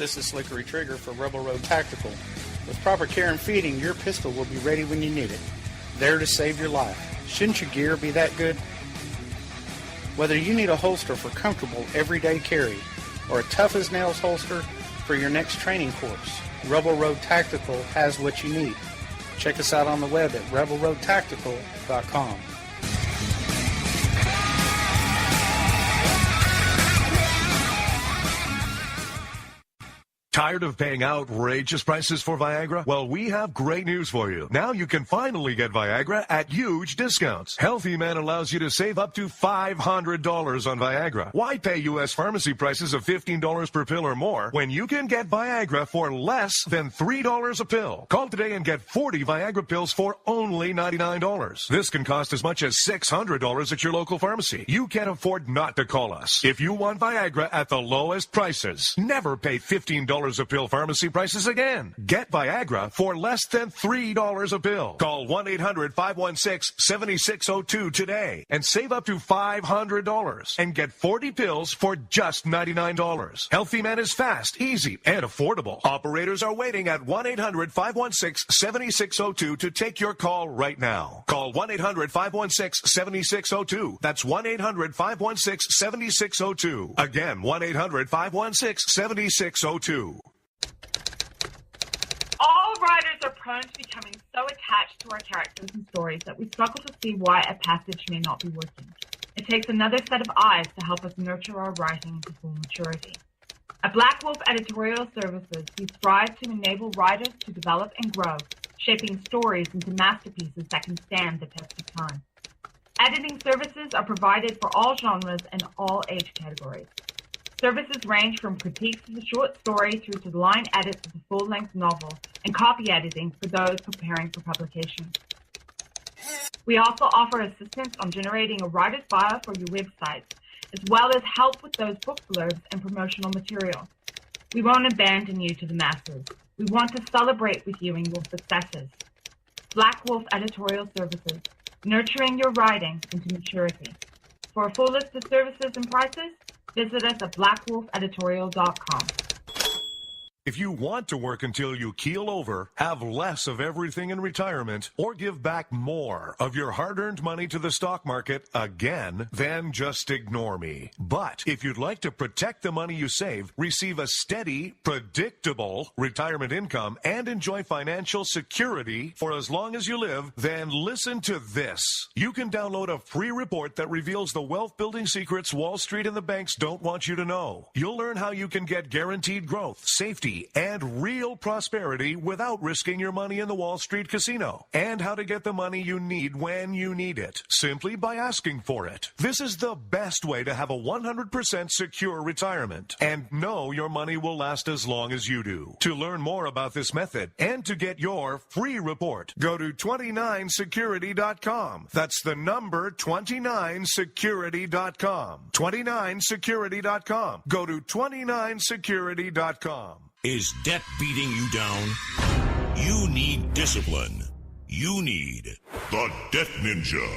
this is Slickery Trigger for Rebel Road Tactical. With proper care and feeding, your pistol will be ready when you need it. There to save your life. Shouldn't your gear be that good? Whether you need a holster for comfortable everyday carry or a tough-as-nails holster for your next training course, Rebel Road Tactical has what you need. Check us out on the web at rebelroadtactical.com. Tired of paying outrageous prices for Viagra? Well, we have great news for you. Now you can finally get Viagra at huge discounts. Healthy Man allows you to save up to $500 on Viagra. Why pay U.S. pharmacy prices of $15 per pill or more when you can get Viagra for less than $3 a pill? Call today and get 40 Viagra pills for only $99. This can cost as much as $600 at your local pharmacy. You can't afford not to call us. If you want Viagra at the lowest prices, never pay $15 a pill pharmacy prices again. Get Viagra for less than $3 a pill. Call 1-800-516-7602 today and save up to $500 and get 40 pills for just $99. Healthy Man is fast, easy, and affordable. Operators are waiting at 1-800-516-7602 to take your call right now. Call 1-800-516-7602. That's 1-800-516-7602. Again, 1-800-516-7602. All writers are prone to becoming so attached to our characters and stories that we struggle to see why a passage may not be working. It takes another set of eyes to help us nurture our writing into full maturity. At Black Wolf Editorial Services, we strive to enable writers to develop and grow, shaping stories into masterpieces that can stand the test of time. Editing services are provided for all genres and all age categories. Services range from critiques of the short story through to the line edits of the full-length novel and copy editing for those preparing for publication. We also offer assistance on generating a writer's bio for your websites, as well as help with those book blurbs and promotional material. We won't abandon you to the masses. We want to celebrate with you in your successes. Black Wolf Editorial Services, nurturing your writing into maturity. For a full list of services and prices, visit us at blackwolfeditorial.com. If you want to work until you keel over, have less of everything in retirement, or give back more of your hard-earned money to the stock market again, then just ignore me. But if you'd like to protect the money you save, receive a steady, predictable retirement income, and enjoy financial security for as long as you live, then listen to this. You can download a free report that reveals the wealth-building secrets Wall Street and the banks don't want you to know. You'll learn how you can get guaranteed growth, safety, and real prosperity without risking your money in the Wall Street casino, and how to get the money you need when you need it, simply by asking for it. This is the best way to have a 100% secure retirement and know your money will last as long as you do. To learn more about this method and to get your free report, go to 29security.com. That's the number 29security.com. 29security.com. Go to 29security.com. Is debt beating you down? You need discipline. You need the Debt Ninja.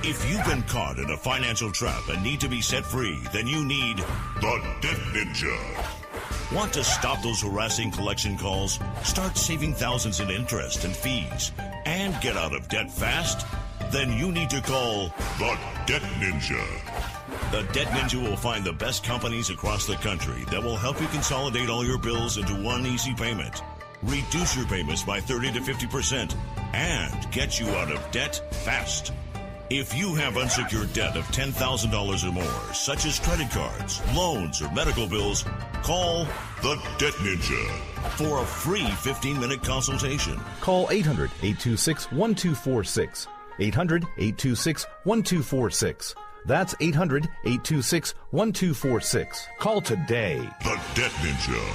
If you've been caught in a financial trap and need to be set free, then you need the Debt Ninja. Want to stop those harassing collection calls, start saving thousands in interest and fees, and get out of debt fast? Then you need to call the Debt Ninja. The Debt Ninja will find the best companies across the country that will help you consolidate all your bills into one easy payment, reduce your payments by 30 to 50%, and get you out of debt fast. If you have unsecured debt of $10,000 or more, such as credit cards, loans, or medical bills, call the Debt Ninja for a free 15-minute consultation. Call 800-826-1246. 800-826-1246. That's 800-826-1246. Call today. The Debt Ninja.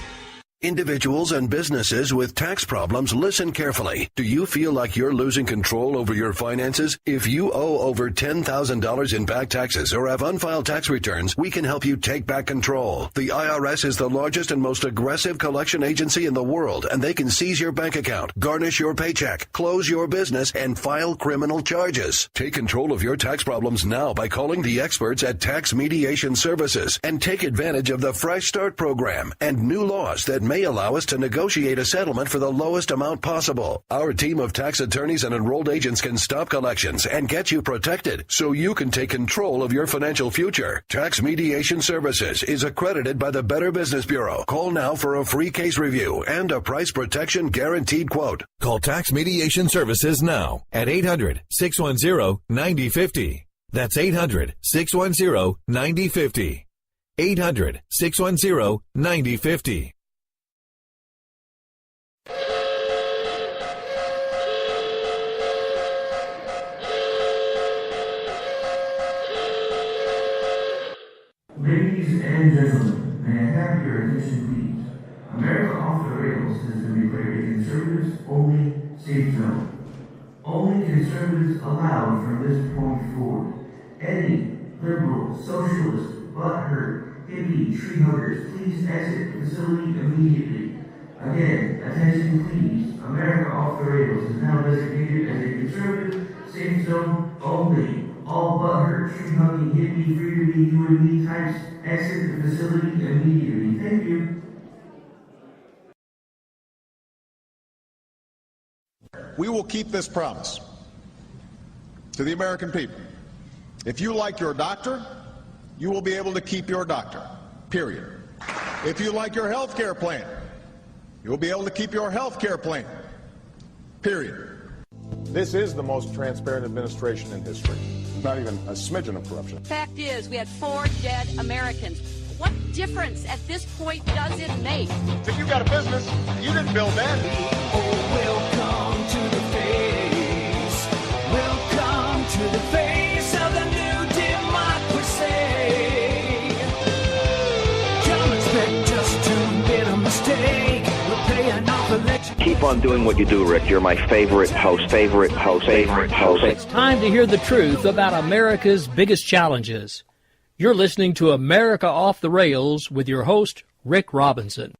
Individuals and businesses with tax problems, listen carefully. Do you feel like you're losing control over your finances? If you owe over $10,000 in back taxes or have unfiled tax returns, we can help you take back control. The IRS is the largest and most aggressive collection agency in the world, and they can seize your bank account, garnish your paycheck, close your business, and file criminal charges. Take control of your tax problems now by calling the experts at Tax Mediation Services and take advantage of the Fresh Start program and new laws that may allow us to negotiate a settlement for the lowest amount possible. Our team of tax attorneys and enrolled agents can stop collections and get you protected so you can take control of your financial future. Tax Mediation Services is accredited by the Better Business Bureau. Call now for a free case review and a price protection guaranteed quote. Call Tax Mediation Services now at 800-610-9050. That's 800-610-9050. 800-610-9050. Ladies and gentlemen, may I have your attention please? America Off the Rails has been declared a conservatives-only safe zone. Only conservatives allowed from this point forward. Any liberal, socialist, butthurt, hippie, tree huggers, please exit the facility immediately. Again, attention please. America Off the Rails is now designated as a conservative safe zone only. All butthurt, tree-hugging, hippie, free-to-be, you-and-me types exit the facility immediately. Thank you. We will keep this promise to the American people. If you like your doctor, you will be able to keep your doctor, period. If you like your health care plan, you will be able to keep your health care plan, period. This is the most transparent administration in history. Not even a smidgen of corruption. Fact is, we had 4 dead Americans. What difference at this point does it make? If you got a business, you didn't build that. Oh, welcome to the face. Welcome to the face of the new democracy. Come expect us to admit a mistake. We're paying off election. Keep on doing what you do, Rick. You're my favorite host. It's time to hear the truth about America's biggest challenges. You're listening to America Off the Rails with your host, Rick Robinson.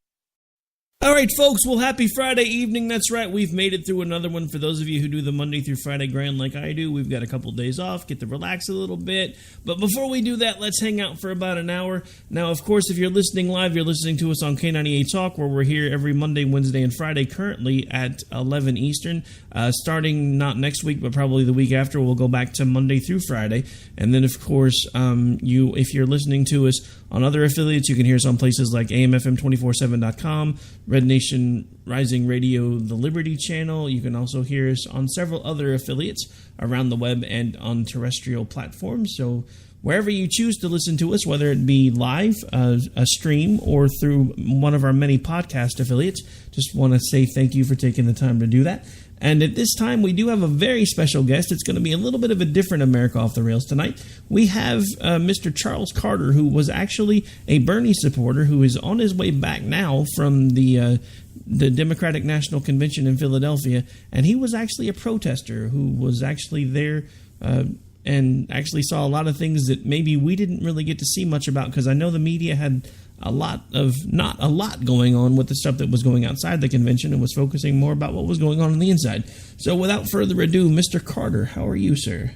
All right, folks, well, happy Friday evening. That's right, we've made it through another one. For those of you who do the Monday through Friday grind like I do, we've got a couple days off, get to relax a little bit. But before we do that, let's hang out for about an hour. Now, of course, if you're listening live, you're listening to us on K98 Talk, where we're here every Monday, Wednesday, and Friday, currently at 11 Eastern. Starting not next week, but probably the week after, we'll go back to Monday through Friday. And then, of course, if you're listening to us on other affiliates, you can hear us on places like AMFM247.com, Red Nation Rising Radio, the Liberty Channel. You can also hear us on several other affiliates around the web and on terrestrial platforms. So wherever you choose to listen to us, whether it be live, a stream, or through one of our many podcast affiliates, just want to say thank you for taking the time to do that. And at this time, we do have a very special guest. It's going to be a little bit of a different America Off the Rails tonight. We have Mr. Charles Carter, who was actually a Bernie supporter, who is on his way back now from the Democratic National Convention in Philadelphia. And he was actually a protester who was actually there and actually saw a lot of things that maybe we didn't really get to see much about, because I know the media had not a lot going on with the stuff that was going outside the convention and was focusing more about what was going on the inside. So without further ado, Mr. Carter, how are you, sir?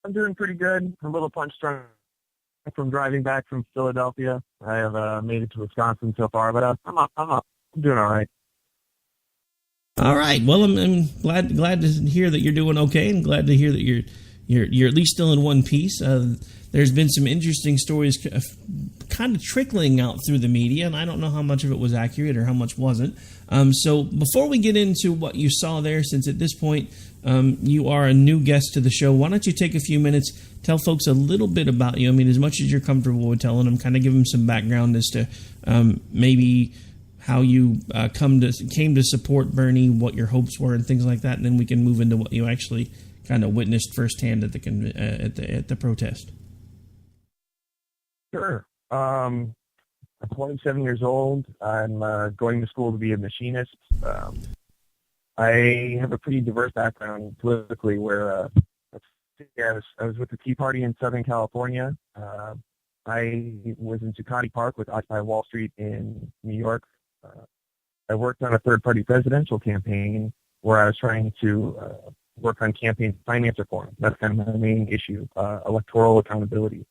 I'm doing pretty good. I'm a little punch-drunk from driving back from Philadelphia. I have made it to Wisconsin so far, but I'm up. I'm doing all right. All right. Well, I'm glad to hear that you're doing okay, and glad to hear that you're at least still in one piece. There's been some interesting stories kind of trickling out through the media, and I don't know how much of it was accurate or how much wasn't. So before we get into what you saw there, since at this point you are a new guest to the show, why don't you take a few minutes, tell folks a little bit about you. I mean, as much as you're comfortable with telling them, kind of give them some background as to maybe how you came to support Bernie, what your hopes were, and things like that, and then we can move into what you actually kind of witnessed firsthand at the protest. Sure. I'm 27 years old. I'm going to school to be a machinist. I have a pretty diverse background politically where I was with the Tea Party in Southern California. I was in Zuccotti Park with Occupy Wall Street in New York. I worked on a third-party presidential campaign where I was trying to work on campaign finance reform. That's kind of my main issue, electoral accountability.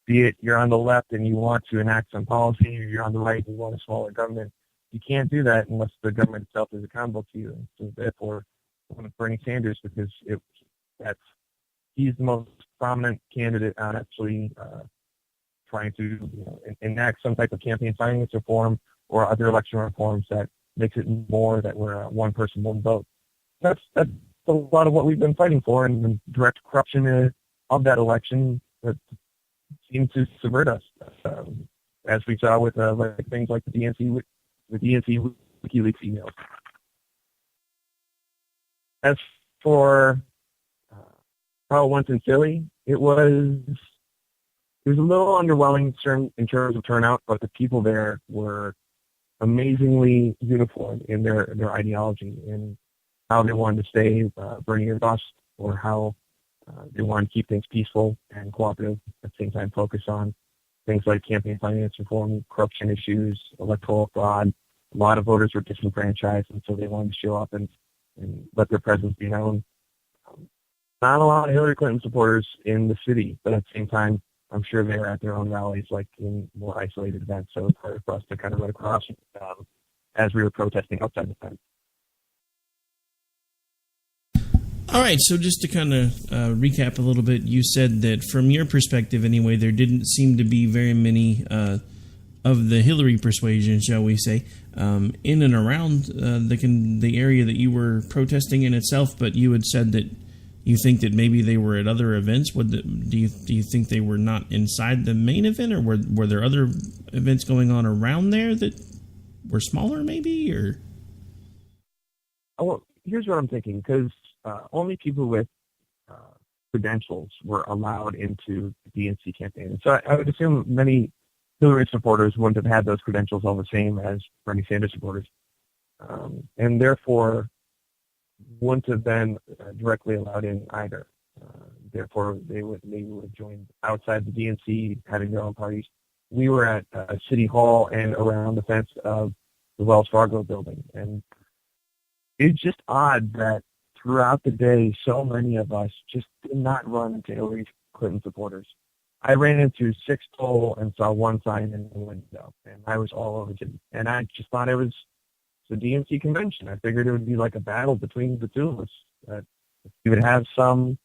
Be it you're on the left and you want to enact some policy, or you're on the right and you want a smaller government. You can't do that unless the government itself is accountable to you. And so therefore, I want Bernie Sanders because he's the most prominent candidate on actually trying to enact some type of campaign finance reform or other election reforms that makes it more that we're one person, one vote. That's a lot of what we've been fighting for, and the direct corruption of that election that seemed to subvert us, as we saw with things like the DNC WikiLeaks emails. As for how it went in Philly, it was a little underwhelming in terms of turnout, but the people there were amazingly uniform in their ideology and how they wanted to stay Bernie or bust, or how they wanted to keep things peaceful and cooperative, at the same time focus on things like campaign finance reform, corruption issues, electoral fraud. A lot of voters were disenfranchised, and so they wanted to show up and let their presence be known. Not a lot of Hillary Clinton supporters in the city, but at the same time, I'm sure they were at their own rallies, like in more isolated events, so it's hard for us to kind of run across as we were protesting outside the fence. All right, so just to kind of recap a little bit, you said that from your perspective anyway, there didn't seem to be very many of the Hillary persuasion, shall we say, in and around the area that you were protesting in itself, but you had said that you think that maybe they were at other events. Do you think they were not inside the main event, or were there other events going on around there that were smaller, maybe? Or well, here's what I'm thinking, because only people with credentials were allowed into the DNC campaign. So I would assume many Hillary supporters wouldn't have had those credentials all the same as Bernie Sanders supporters, and therefore wouldn't have been directly allowed in either. Therefore, they would have joined outside the DNC, having their own parties. We were at City Hall and around the fence of the Wells Fargo building, and it's just odd that throughout the day, so many of us just did not run into Hillary Clinton supporters. I ran into 6 toll and saw one sign in the window, and I was all over it. And I just thought it was the DNC convention. I figured it would be like a battle between the two of us. That we would have some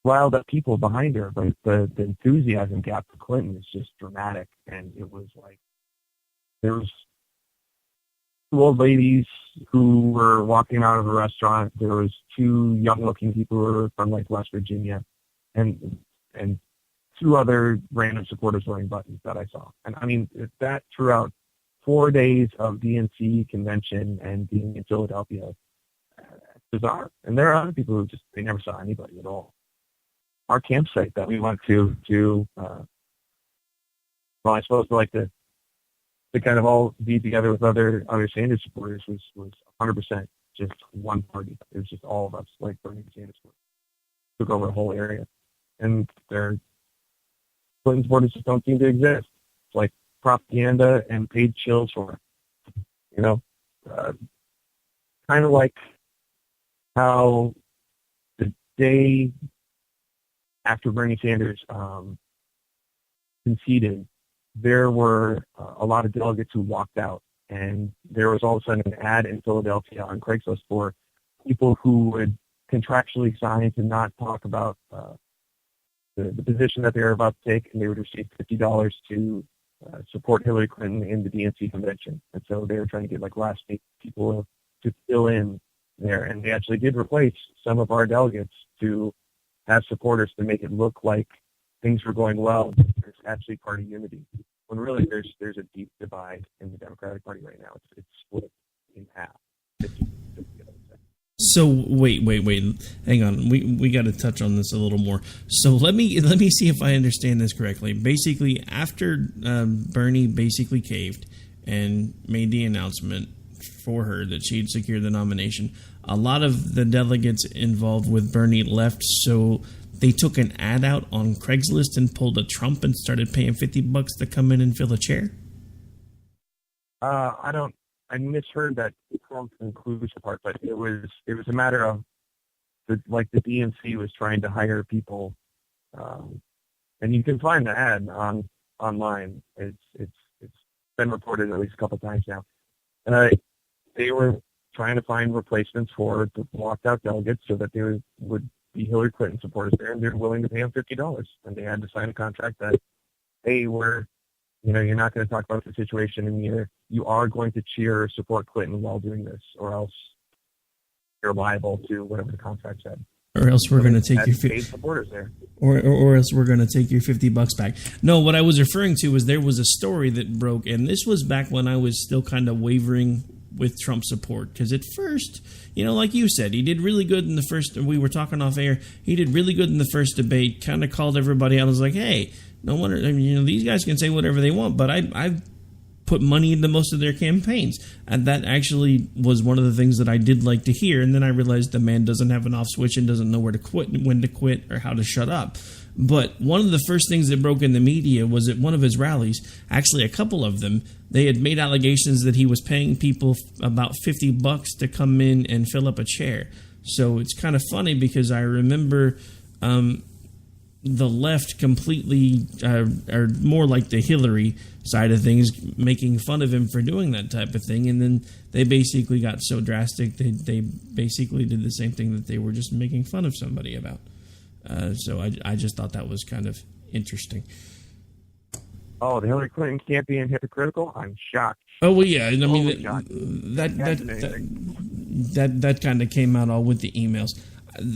riled up people behind her, but the enthusiasm gap for Clinton is just dramatic. And it was like there was 2 old ladies who were walking out of a restaurant. There was 2 young-looking people who were from like West Virginia, and 2 other random supporters wearing buttons that I saw. And I mean that throughout 4 days of DNC convention and being in Philadelphia, bizarre. And there are other people who they never saw anybody at all. Our campsite that we went to I suppose like to kind of all be together with other Sanders supporters was 100% just one party. It was just all of us, like Bernie Sanders took over the whole area. And their Clinton supporters just don't seem to exist. It's like propaganda and paid chills for it. Kind of like how the day after Bernie Sanders conceded, there were a lot of delegates who walked out, and there was all of a sudden an ad in Philadelphia on Craigslist for people who would contractually sign to not talk about the position that they were about to take, and they would receive $50 to support Hillary Clinton in the DNC convention. And so they were trying to get like last week people to fill in there, and they actually did replace some of our delegates to have supporters to make it look like things were going well. There's actually party unity, when really there's a deep divide in the Democratic Party right now. It's split in half. 50-50, I would say. So wait. Hang on. We got to touch on this a little more. So let me see if I understand this correctly. Basically, after Bernie basically caved and made the announcement for her that she'd secured the nomination, a lot of the delegates involved with Bernie left. So they took an ad out on Craigslist and pulled a Trump and started paying $50 to come in and fill a chair. I misheard that Trump inclusion part, but it was a matter of the DNC was trying to hire people, and you can find the ad online. It's been reported at least a couple of times now. They were trying to find replacements for the locked out delegates so that there would be Hillary Clinton supporters there, and they're willing to pay them $50, and they had to sign a contract that they were. You're not going to talk about the situation in here. You are going to cheer or support Clinton while doing this, or else you're liable to whatever the contract said. Or else we're going to take your paid supporters there. Or else we're going to take your $50 back. No, what I was referring to was there was a story that broke, and this was back when I was still kind of wavering with Trump support. Because at first, like you said, he did really good in the first. We were talking off air. He did really good in the first debate. Kind of called everybody out. I was like, hey. No wonder, these guys can say whatever they want, but I've put money into most of their campaigns. And that actually was one of the things that I did like to hear. And then I realized the man doesn't have an off switch and doesn't know where to quit, when to quit, or how to shut up. But one of the first things that broke in the media was at one of his rallies, actually a couple of them, they had made allegations that he was paying people about $50 to come in and fill up a chair. So it's kind of funny because I remember the left completely, or more like the Hillary side of things, making fun of him for doing that type of thing. And then they basically got so drastic, they basically did the same thing that they were just making fun of somebody about. So I just thought that was kind of interesting. Oh, the Hillary Clinton campaign hypocritical? I'm shocked. Oh, well, yeah. I mean, that kind of came out all with the emails.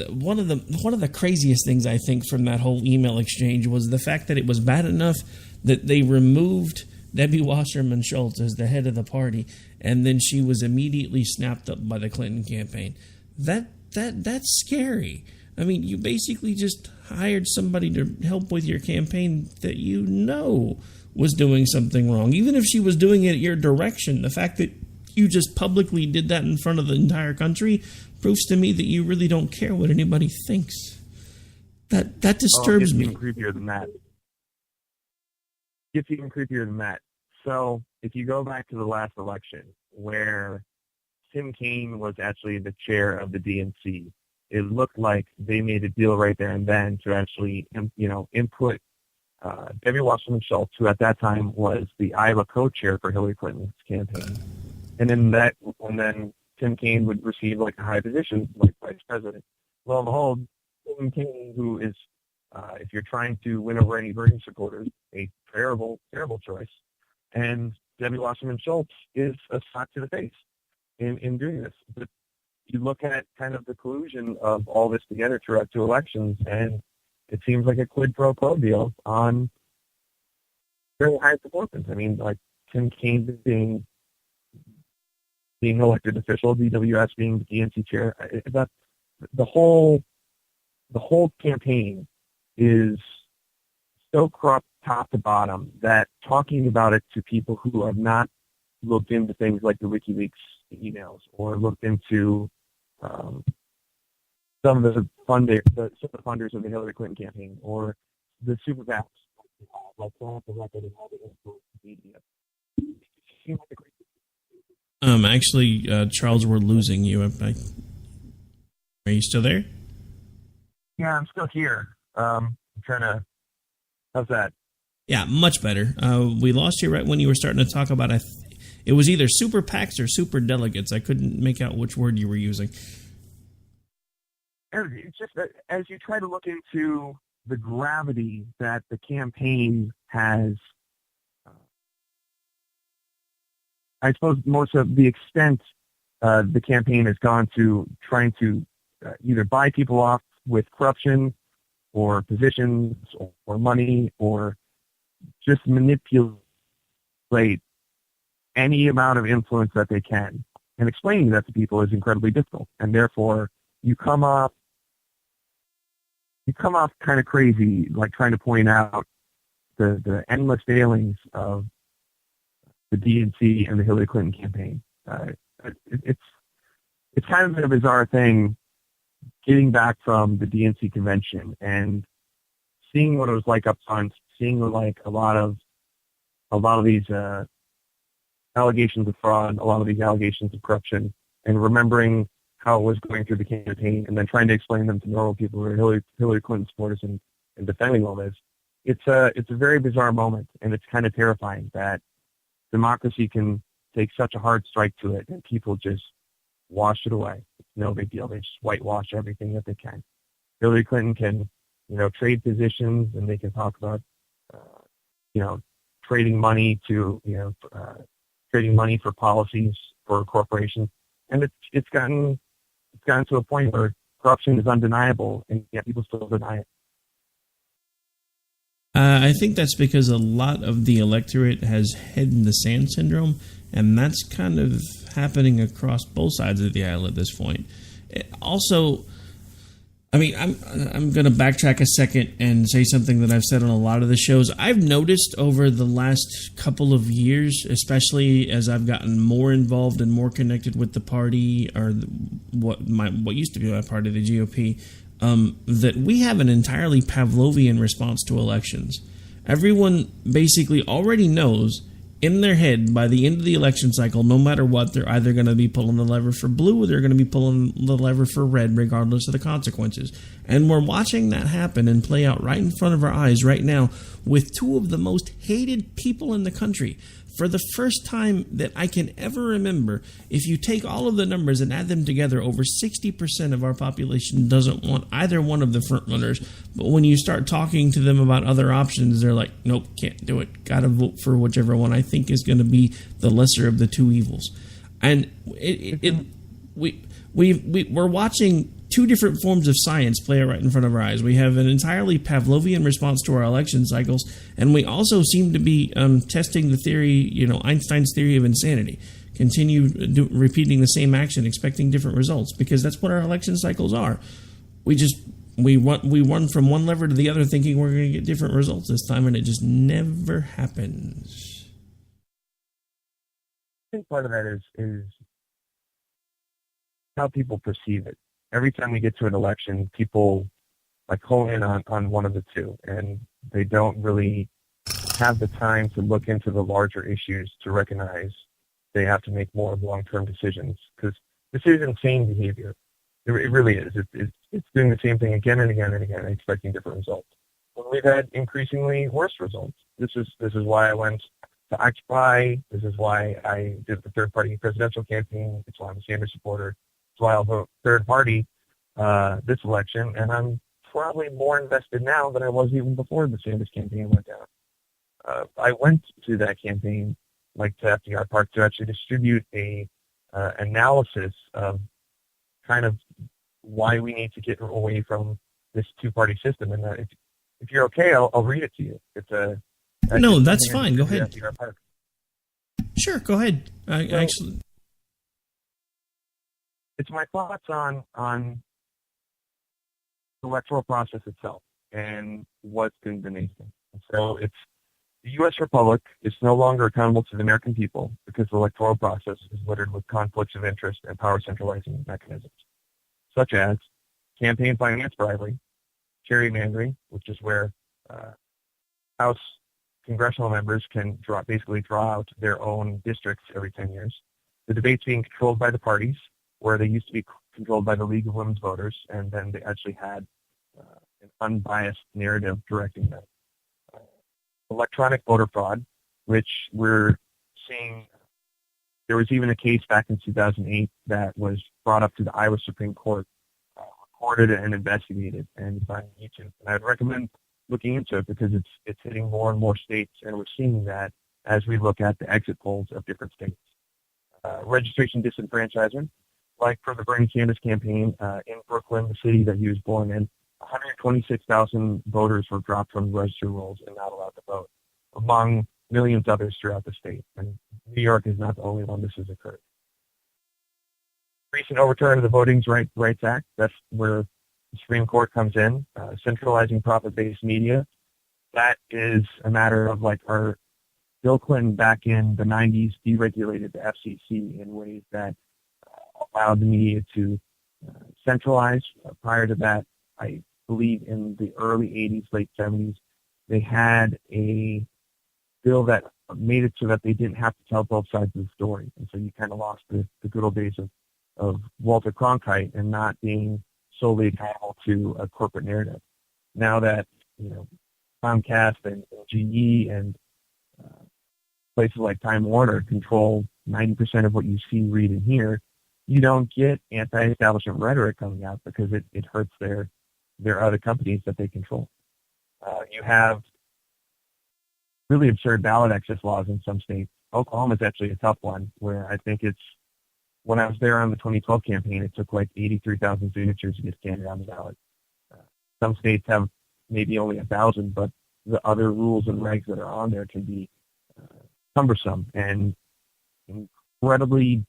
One of the craziest things I think from that whole email exchange was the fact that it was bad enough that they removed Debbie Wasserman Schultz as the head of the party, and then she was immediately snapped up by the Clinton campaign. That's scary. I mean, you basically just hired somebody to help with your campaign that was doing something wrong. Even if she was doing it at your direction, the fact that you just publicly did that in front of the entire country proves to me that you really don't care what anybody thinks. That disturbs me. It's even creepier than that. So if you go back to the last election where Tim Kaine was actually the chair of the DNC, it looked like they made a deal right there and then to actually, input Debbie Wasserman Schultz, who at that time was the Iowa co-chair for Hillary Clinton's campaign. And then Tim Kaine would receive like a high position, like vice president. Lo and behold, Tim Kaine, who is, if you're trying to win over any Bernie supporters, a terrible, terrible choice. And Debbie Wasserman Schultz is a slap to the face in doing this. But you look at kind of the collusion of all this together throughout two elections, and it seems like a quid pro quo deal on very high performance. I mean, like Tim Kaine being elected official, DWS being the DNC chair. The whole campaign is so corrupt top to bottom that talking about it to people who have not looked into things like the WikiLeaks emails or looked into some of the funders of the Hillary Clinton campaign or the super PACs, like Trump, the record, and all the influence media. Actually, Charles, we're losing you. Are you still there? Yeah, I'm still here. I'm trying to. How's that? Yeah, much better. We lost you right when you were starting to talk about. It was either super PACs or super delegates. I couldn't make out which word you were using. It's just that as you try to look into the gravity that the campaign has. I suppose most of the extent the campaign has gone to trying to either buy people off with corruption or positions or money or just manipulate any amount of influence that they can. And explaining that to people is incredibly difficult. And therefore, you come off kind of crazy, like trying to point out the endless failings of the DNC and the Hillary Clinton campaign. It's kind of been a bizarre thing getting back from the DNC convention and seeing what it was like up front, seeing like a lot of these allegations of fraud, a lot of these allegations of corruption, and remembering how it was going through the campaign, and then trying to explain them to normal people who are Hillary Clinton supporters and defending all this. It's a very bizarre moment, and it's kind of terrifying that democracy can take such a hard strike to it, and people just wash it away. It's no big deal. They just whitewash everything that they can. Hillary Clinton can, trade positions, and they can talk about, trading money to, trading money for policies for corporations, and it's gotten to a point where corruption is undeniable, and yet people still deny it. I think that's because a lot of the electorate has head in the sand syndrome, and that's kind of happening across both sides of the aisle at this point. Also, I mean, I'm going to backtrack a second and say something that I've said on a lot of the shows. I've noticed over the last couple of years, especially as I've gotten more involved and more connected with the party, or what used to be my party, the GOP, that we have an entirely Pavlovian response to elections. Everyone basically already knows in their head by the end of the election cycle, no matter what, they're either going to be pulling the lever for blue or they're going to be pulling the lever for red, regardless of the consequences. And we're watching that happen and play out right in front of our eyes right now with two of the most hated people in the country. For the first time that I can ever remember, if you take all of the numbers and add them together, over 60% of our population doesn't want either one of the frontrunners. But when you start talking to them about other options, they're like, nope, can't do it. Got to vote for whichever one I think is going to be the lesser of the two evils. And we're watching two different forms of science play out right in front of our eyes. We have an entirely Pavlovian response to our election cycles, and we also seem to be testing the theory, Einstein's theory of insanity. Continue repeating the same action, expecting different results, because that's what our election cycles are. We run from one lever to the other thinking we're going to get different results this time, and it just never happens. I think part of that is how people perceive it. Every time we get to an election, people hone in on one of the two, and they don't really have the time to look into the larger issues to recognize they have to make more long-term decisions, because this is insane behavior. It really is. It's doing the same thing again and again and again, and expecting different results. When we've had increasingly worse results. This is why I went to Occupy. This is why I did the third-party presidential campaign. It's why I'm a Sanders supporter. That's why I'll vote third party this election, and I'm probably more invested now than I was even before the Sanders campaign went down. I went to that campaign, to FDR Park, to actually distribute a analysis of kind of why we need to get away from this two-party system. And if you're okay, I'll read it to you. No, that's fine. Go ahead. FDR Park. Sure, go ahead. It's my thoughts on the electoral process itself and what's been beneath it. So it's the U.S. Republic is no longer accountable to the American people because the electoral process is littered with conflicts of interest and power centralizing mechanisms, such as campaign finance bribery, gerrymandering, which is where House congressional members can basically draw out their own districts every 10 years, the debates being controlled by the parties, where they used to be controlled by the League of Women's Voters, and then they actually had an unbiased narrative directing them. Electronic voter fraud, which we're seeing. There was even a case back in 2008 that was brought up to the Iowa Supreme Court, recorded and investigated, and it's on YouTube. And I'd recommend looking into it because it's hitting more and more states, and we're seeing that as we look at the exit polls of different states. Registration disenfranchisement. Like for the Bernie Sanders campaign in Brooklyn, the city that he was born in, 126,000 voters were dropped from the registry rolls and not allowed to vote, among millions of others throughout the state. And New York is not the only one this has occurred. recent overturn of the Voting Rights Act, that's where the Supreme Court comes in, centralizing profit-based media. That is a matter of like our Bill Clinton back in the 90s deregulated the FCC in ways that allowed the media to centralize. Prior to that, I believe in the early 80s, late 70s, they had a bill that made it so that they didn't have to tell both sides of the story. And so you kind of lost the good old days of Walter Cronkite and not being solely accountable to a corporate narrative. Now that, Comcast and GE and places like Time Warner control 90% of what you see, read, and hear, you don't get anti-establishment rhetoric coming out because it hurts their other companies that they control. You have really absurd ballot access laws in some states. Oklahoma is actually a tough one, where I think when I was there on the 2012 campaign, it took like 83,000 signatures to get a candidate on the ballot. Some states have maybe only 1,000, but the other rules and regs that are on there can be cumbersome and incredibly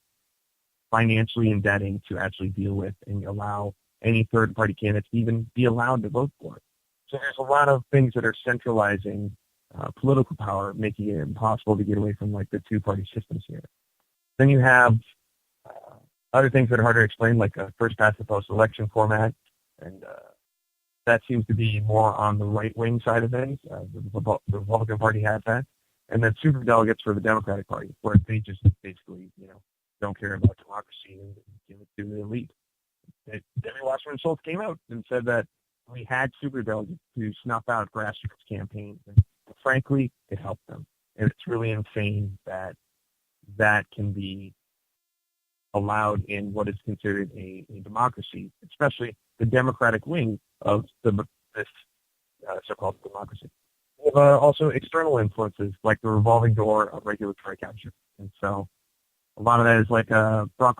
financially indebting to actually deal with and allow any third-party candidates to even be allowed to vote for it. So there's a lot of things that are centralizing political power, making it impossible to get away from like the two-party systems here. Then you have other things that are harder to explain, like a first-past-the-post election format, and that seems to be more on the right-wing side of things. The Republican Party has that. And then superdelegates for the Democratic Party, where they just basically, don't care about democracy and give it to the elite. Debbie Wasserman Schultz came out and said that we had superdelegates to snuff out grassroots campaigns. And frankly, it helped them. And it's really insane that that can be allowed in what is considered a democracy, especially the Democratic wing of this so-called democracy. We have also external influences, like the revolving door of regulatory capture. And so a lot of that is like Barack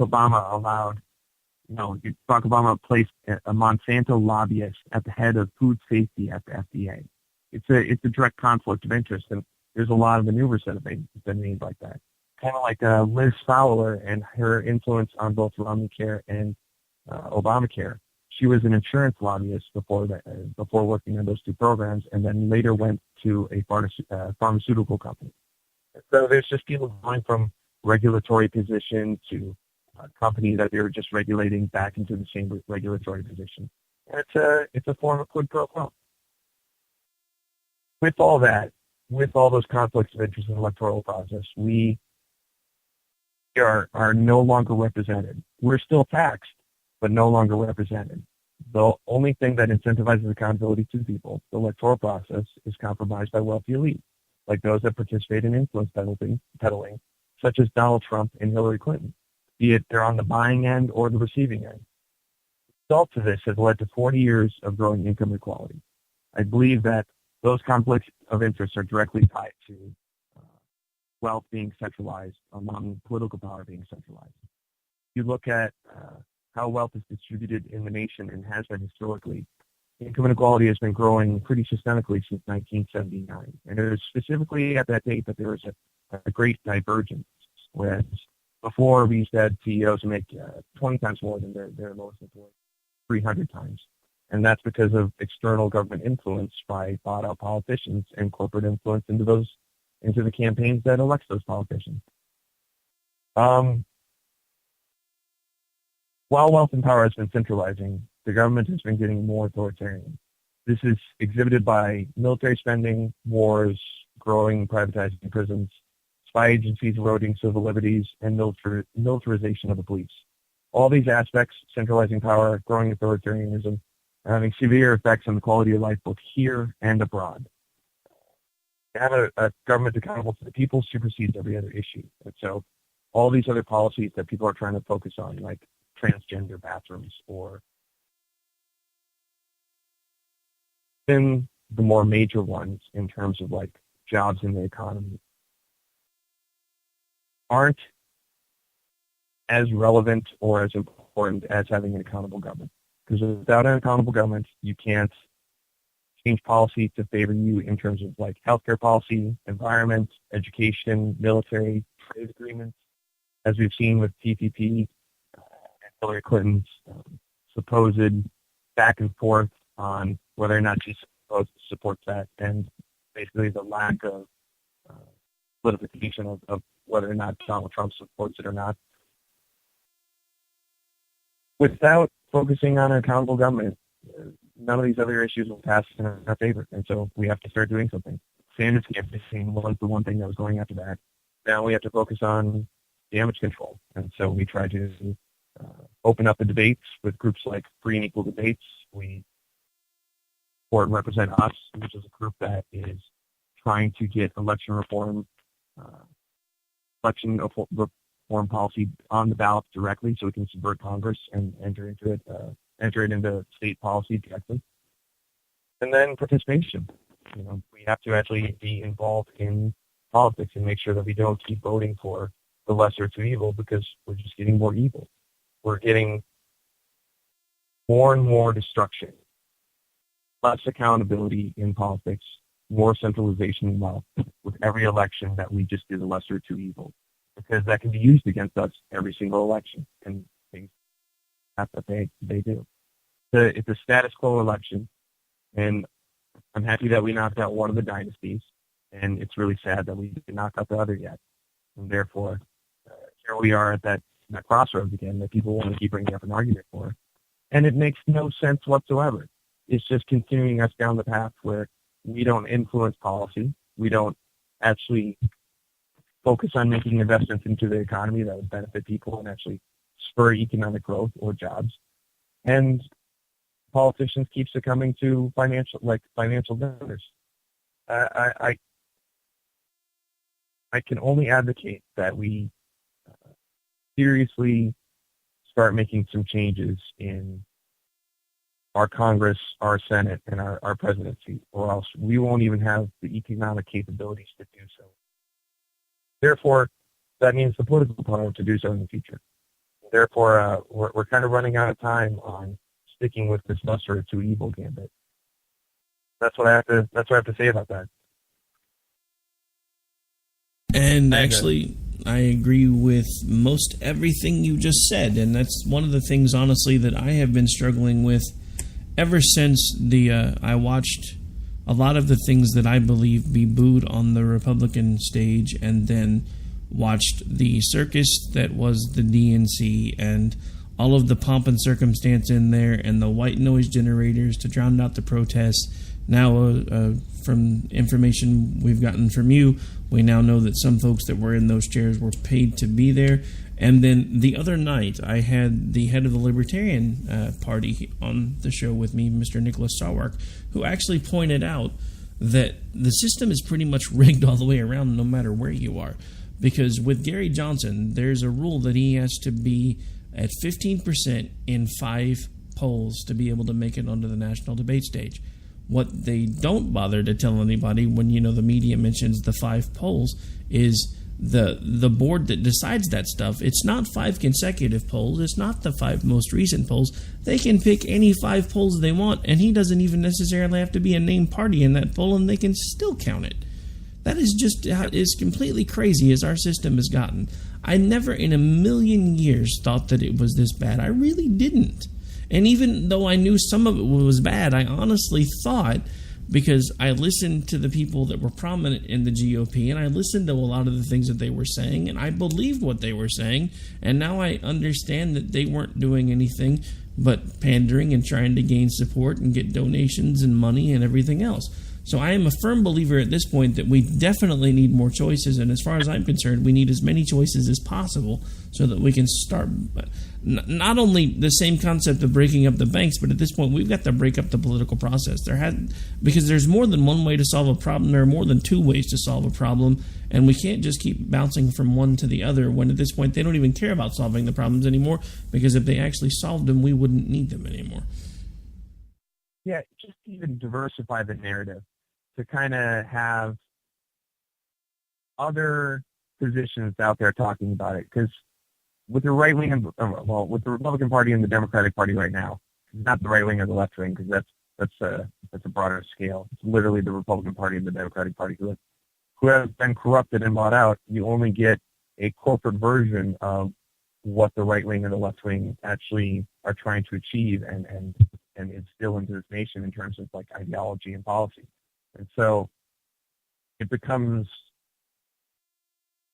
Obama placed a Monsanto lobbyist at the head of food safety at the FDA. It's a direct conflict of interest, and there's a lot of maneuvers that have been made like that. Kind of like Liz Fowler and her influence on both Obamacare and Obamacare. She was an insurance lobbyist before working on those two programs, and then later went to a pharmaceutical company. So there's just people going from regulatory position to a company that they're just regulating back into the same regulatory position. And it's a form of quid pro quo. With all that, with all those conflicts of interest in the electoral process, we are no longer represented. We're still taxed, but no longer represented. The only thing that incentivizes accountability to people, the electoral process, is compromised by wealthy elite, like those that participate in influence peddling, such as Donald Trump and Hillary Clinton, be it they're on the buying end or the receiving end. The result of this has led to 40 years of growing income inequality. I believe that those conflicts of interest are directly tied to wealth being centralized among political power being centralized. You look at how wealth is distributed in the nation and has been historically. Income inequality has been growing pretty systemically since 1979. And it was specifically at that date that there was a great divergence, whereas before we used to have CEOs make 20 times more than their lowest employee, 300 times. And that's because of external government influence by bought-out politicians and corporate influence into the campaigns that elect those politicians. While wealth and power has been centralizing, the government has been getting more authoritarian. This is exhibited by military spending, wars, growing privatizing prisons, spy agencies eroding civil liberties, and militarization of the police. All these aspects, centralizing power, growing authoritarianism, are having severe effects on the quality of life both here and abroad. To have a government accountable to the people supersedes every other issue. And so all these other policies that people are trying to focus on, like transgender bathrooms or then the more major ones in terms of like jobs in the economy, aren't as relevant or as important as having an accountable government. Because without an accountable government, you can't change policy to favor you in terms of like healthcare policy, environment, education, military, trade agreements, as we've seen with TPP and Hillary Clinton's supposed back and forth on whether or not she supports that, and basically the lack of solidification of whether or not Donald Trump supports it or not. Without focusing on an accountable government, none of these other issues will pass in our favor, and so we have to start doing something. Sanders campaign was the one thing that was going after that. Now we have to focus on damage control, and so we try to open up the debates with groups like Free and Equal Debates. We support Represent Us, which is a group that is trying to get election reform policy on the ballot directly, so we can subvert Congress and enter it into state policy directly. And then participation. We have to actually be involved in politics and make sure that we don't keep voting for the lesser of two evil, because we're just getting more evil. We're getting more and more destruction, less accountability in politics, more centralization of wealth with every election that we just do the lesser of two evil, because that can be used against us every single election, and things that they do. It's a status quo election, and I'm happy that we knocked out one of the dynasties, and it's really sad that we didn't knock out the other yet. And therefore, here we are at that crossroads again that people want to keep bringing up an argument for. And it makes no sense whatsoever. It's just continuing us down the path where we don't influence policy. We don't actually focus on making investments into the economy that would benefit people and actually spur economic growth or jobs. And politicians keep succumbing to financial donors. I can only advocate that we seriously start making some changes in our Congress, our Senate, and our presidency, or else we won't even have the economic capabilities to do so. Therefore, that means the political power to do so in the future. Therefore, we're kind of running out of time on sticking with this lesser of two evil gambit. That's what I have to say about that. And actually, I agree with most everything you just said, and that's one of the things, honestly, that I have been struggling with ever since I watched a lot of the things that I believe be booed on the Republican stage, and then watched the circus that was the DNC and all of the pomp and circumstance in there and the white noise generators to drown out the protests. Now, from information we've gotten from you, we now know that some folks that were in those chairs were paid to be there. And then the other night, I had the head of the Libertarian Party on the show with me, Mr. Nicholas Sarwark, who actually pointed out that the system is pretty much rigged all the way around, no matter where you are. Because with Gary Johnson, there's a rule that he has to be at 15% in 5 polls to be able to make it onto the national debate stage. What they don't bother to tell anybody when, the media mentions the 5 polls is the board that decides that stuff. It's not 5 consecutive polls. It's not the 5 most recent polls. They can pick any 5 polls they want, and he doesn't even necessarily have to be a named party in that poll, and they can still count it. That is just as completely crazy as our system has gotten. I never in a million years thought that it was this bad. I really didn't. And even though I knew some of it was bad, I honestly thought, because I listened to the people that were prominent in the GOP, and I listened to a lot of the things that they were saying, and I believed what they were saying, and now I understand that they weren't doing anything but pandering and trying to gain support and get donations and money and everything else. So I am a firm believer at this point that we definitely need more choices, and as far as I'm concerned, we need as many choices as possible so that we can start not only the same concept of breaking up the banks, but at this point we've got to break up the political process. Because there's more than one way to solve a problem. There are more than 2 ways to solve a problem, and we can't just keep bouncing from one to the other when at this point they don't even care about solving the problems anymore, because if they actually solved them, we wouldn't need them anymore. Yeah, just even diversify the narrative to kind of have other positions out there talking about it. Because with the right wing, with the Republican Party and the Democratic Party right now, not the right wing or the left wing, because that's a broader scale. It's literally the Republican Party and the Democratic Party who have been corrupted and bought out. You only get a corporate version of what the right wing and the left wing actually are trying to achieve and instill into this nation in terms of like ideology and policy. And so it becomes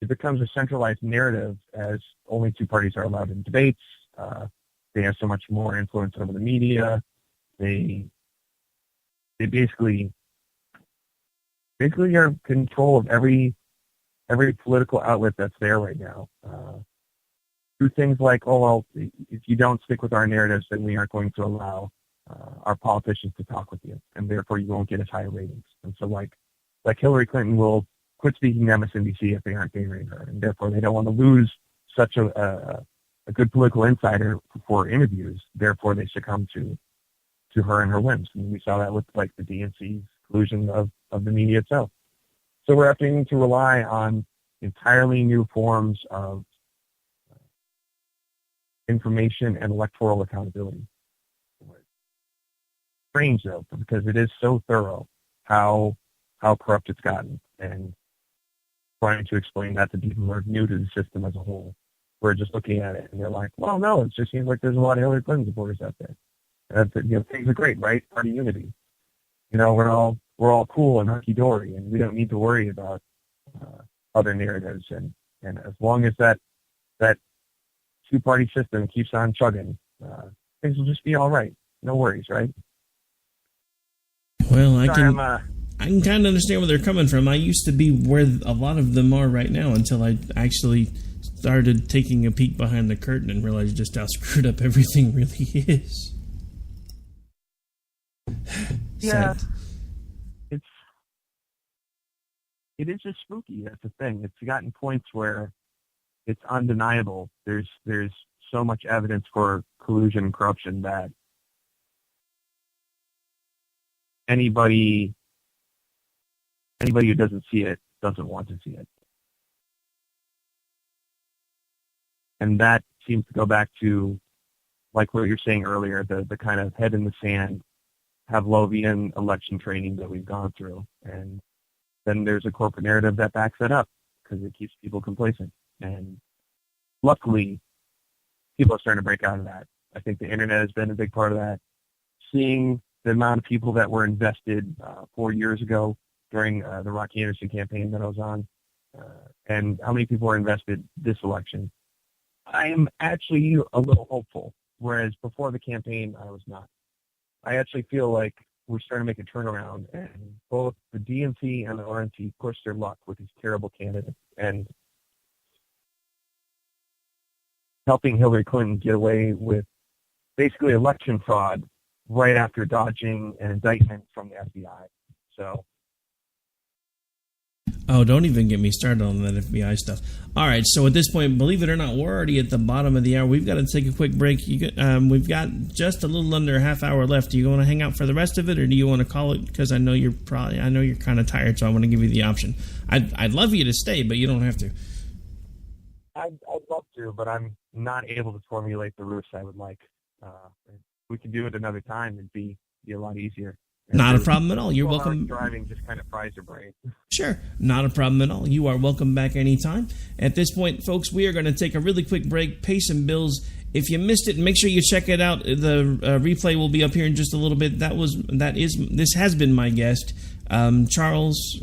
a centralized narrative as only two parties are allowed in debates. They have so much more influence over the media. They basically are in control of every political outlet that's there right now. Through things like, oh, well, if you don't stick with our narratives, then we aren't going to allow our politicians to talk with you, and therefore you won't get as high ratings. And so like Hillary Clinton will quit speaking to MSNBC if they aren't favoring her, and therefore they don't want to lose such a good political insider for interviews. Therefore they succumb to her and her whims. And we saw that with like the DNC's collusion of the media itself. So we're having to rely on entirely new forms of information and electoral accountability. Strange though, because it is so thorough how corrupt it's gotten, and trying to explain that to people who are new to the system as a whole. We're just looking at it and they're like, well, no, it just seems like there's a lot of Hillary Clinton supporters out there. And things are great, right? Party unity. We're all cool and hunky dory, and we don't need to worry about other narratives. And as long as that two-party system keeps on chugging, things will just be all right. No worries, right? Well, I can kind of understand where they're coming from. I used to be where a lot of them are right now until I actually started taking a peek behind the curtain and realized just how screwed up everything really is. Yeah, it is just spooky. That's the thing. It's gotten points where it's undeniable. There's so much evidence for collusion and corruption that anybody who doesn't see it doesn't want to see it. And that seems to go back to, like what you're saying earlier, the kind of head in the sand, Pavlovian election training that we've gone through. And then there's a corporate narrative that backs that up because it keeps people complacent. And luckily, people are starting to break out of that. I think the internet has been a big part of that. Seeing the amount of people that were invested 4 years ago during the Rocky Anderson campaign that I was on, and how many people were invested this election, I am actually a little hopeful, whereas before the campaign, I was not. I actually feel like we're starting to make a turnaround, and both the DNC and the RNC pushed their luck with these terrible candidates, and helping Hillary Clinton get away with basically election fraud right after dodging an indictment from the FBI. So. Oh, don't even get me started on that FBI stuff. All right, so at this point, believe it or not, we're already at the bottom of the hour. We've got to take a quick break. We've got just a little under a half hour left. Do you want to hang out for the rest of it, or do you want to call it? Because I know you're kind of tired, so I want to give you the option. I'd love you to stay, but you don't have to. I'd love to, but I'm not able to formulate the roofs I would like. We could do it another time. It'd be a lot easier. Not a problem at all. You're welcome. Driving just kind of fries your brain. Sure. Not a problem at all. You are welcome back anytime. At this point, folks, we are going to take a really quick break, pay some bills. If you missed it, make sure you check it out. The replay will be up here in just a little bit. This has been my guest, Charles.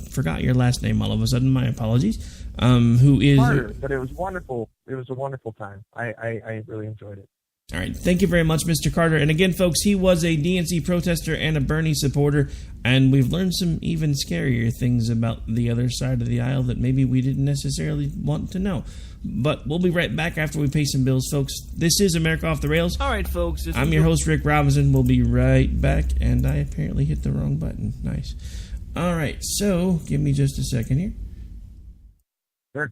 Forgot your last name all of a sudden. My apologies. Who is? Harder, but it was wonderful. It was a wonderful time. I really enjoyed it. All right. Thank you very much, Mr. Carter. And again, folks, he was a DNC protester and a Bernie supporter, and we've learned some even scarier things about the other side of the aisle that maybe we didn't necessarily want to know. But we'll be right back after we pay some bills, folks. This is America Off the Rails. All right, folks. I'm your host, Rick Robinson. We'll be right back, and I apparently hit the wrong button. Nice. All right, so give me just a second here. Sure.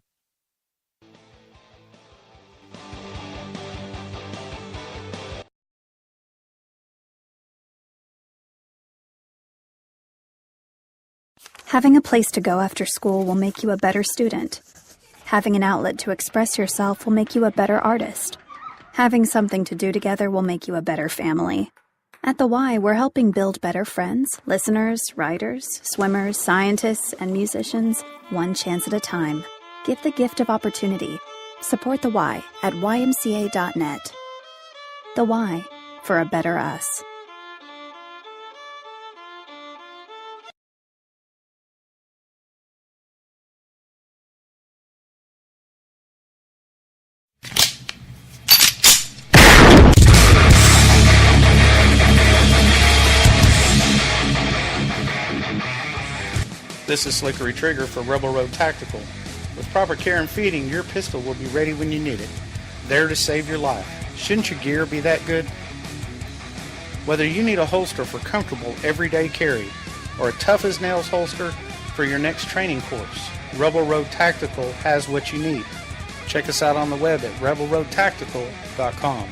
Having a place to go after school will make you a better student. Having an outlet to express yourself will make you a better artist. Having something to do together will make you a better family. At the Y, we're helping build better friends, listeners, writers, swimmers, scientists, and musicians, one chance at a time. Give the gift of opportunity. Support the Y at ymca.net. The Y for a better us. This is Slickery Trigger for Rebel Road Tactical. With proper care and feeding, your pistol will be ready when you need it, there to save your life. Shouldn't your gear be that good? Whether you need a holster for comfortable everyday carry or a tough-as-nails holster for your next training course, Rebel Road Tactical has what you need. Check us out on the web at rebelroadtactical.com.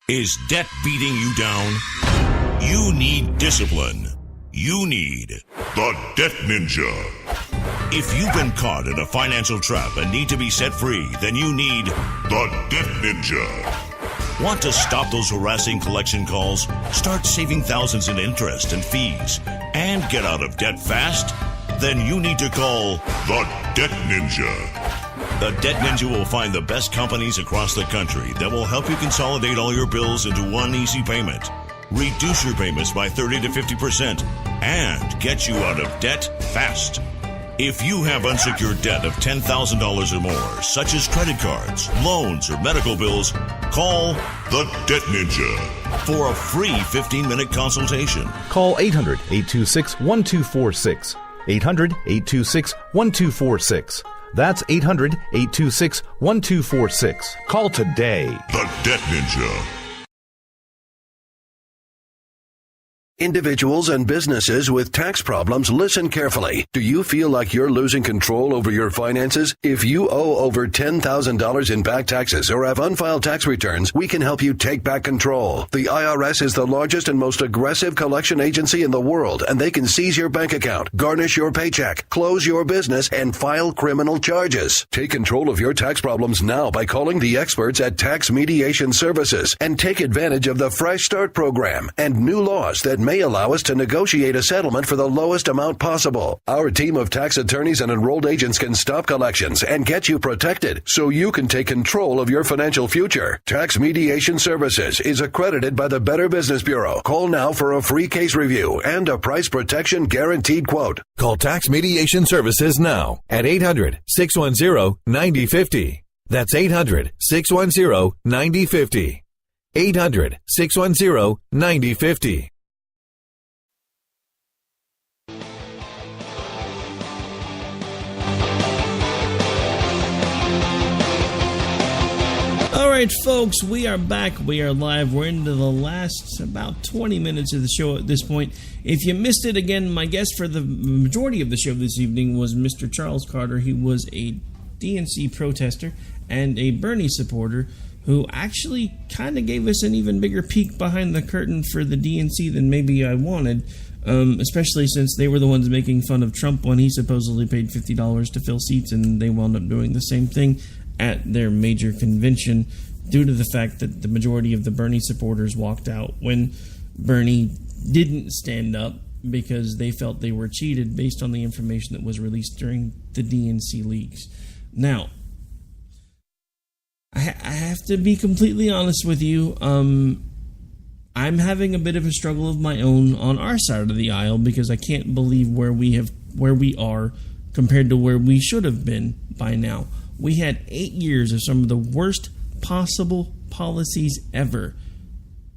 Is debt beating you down? You need discipline. You need the Debt Ninja. If you've been caught in a financial trap and need to be set free, then you need the Debt Ninja. Want to stop those harassing collection calls, start saving thousands in interest and fees, and get out of debt fast? Then you need to call the Debt Ninja. The Debt Ninja will find the best companies across the country that will help you consolidate all your bills into one easy payment, reduce your payments by 30 to 50%, and get you out of debt fast. If you have unsecured debt of $10,000 or more, such as credit cards, loans, or medical bills, call the Debt Ninja for a free 15-minute consultation. Call 800-826-1246. 800-826-1246. That's 800-826-1246. Call today. The Debt Ninja. Individuals and businesses with tax problems, listen carefully. Do you feel like you're losing control over your finances? If you owe over $10,000 in back taxes or have unfiled tax returns, we can help you take back control. The IRS is the largest and most aggressive collection agency in the world, and they can seize your bank account, garnish your paycheck, close your business, and file criminal charges. Take control of your tax problems now by calling the experts at Tax Mediation Services and take advantage of the Fresh Start program and new laws that may allow us to negotiate a settlement for the lowest amount possible. Our team of tax attorneys and enrolled agents can stop collections and get you protected so you can take control of your financial future. Tax Mediation Services is accredited by the Better Business Bureau. Call now for a free case review and a price protection guaranteed quote. Call Tax Mediation Services now at 800-610-9050. That's 800-610-9050. 800-610-9050. All right, folks, we are back. We are live. We're into the last about 20 minutes of the show at this point. If you missed it, again, my guest for the majority of the show this evening was Mr. Charles Carter. He was a DNC protester and a Bernie supporter who actually kind of gave us an even bigger peek behind the curtain for the DNC than maybe I wanted, especially since they were the ones making fun of Trump when he supposedly paid $50 to fill seats, and they wound up doing the same thing at their major convention due to the fact that the majority of the Bernie supporters walked out when Bernie didn't stand up because they felt they were cheated based on the information that was released during the DNC leaks. Now, I have to be completely honest with you. I'm having a bit of a struggle of my own on our side of the aisle because I can't believe where we are compared to where we should have been by now. We had 8 years of some of the worst possible policies ever.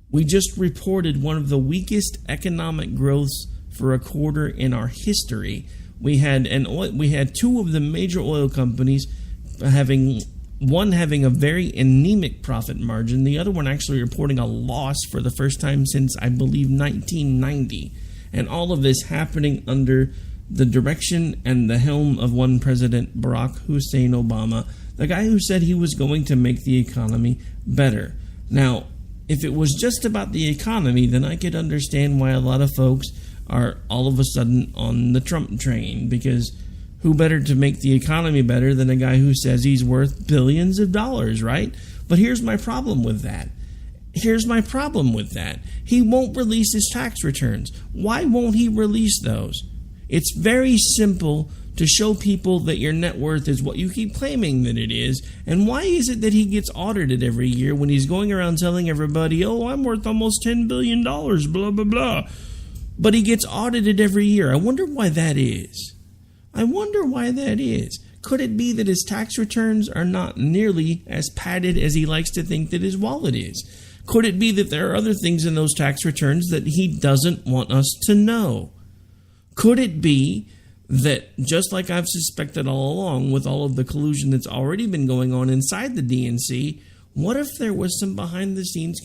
We just reported one of the weakest economic growths for a quarter in our history. We had two of the major oil companies having a very anemic profit margin, the other one actually reporting a loss for the first time since, I believe, 1990. And all of this happening under the direction and the helm of one President Barack Hussein Obama, the guy who said he was going to make the economy better. Now, if it was just about the economy, then I could understand why a lot of folks are all of a sudden on the Trump train, because who better to make the economy better than a guy who says he's worth billions of dollars, right? But here's my problem with that. here's my problem with that. He won't release his tax returns. Why won't he release those? It's very simple to show people that your net worth is what you keep claiming that it is. And why is it that he gets audited every year when he's going around telling everybody, oh, I'm worth almost $10 billion, blah, blah, blah. But he gets audited every year. I wonder why that is. Could it be that his tax returns are not nearly as padded as he likes to think that his wallet is? Could it be that there are other things in those tax returns that he doesn't want us to know? Could it be that, just like I've suspected all along with all of the collusion that's already been going on inside the DNC, what if there was some behind-the-scenes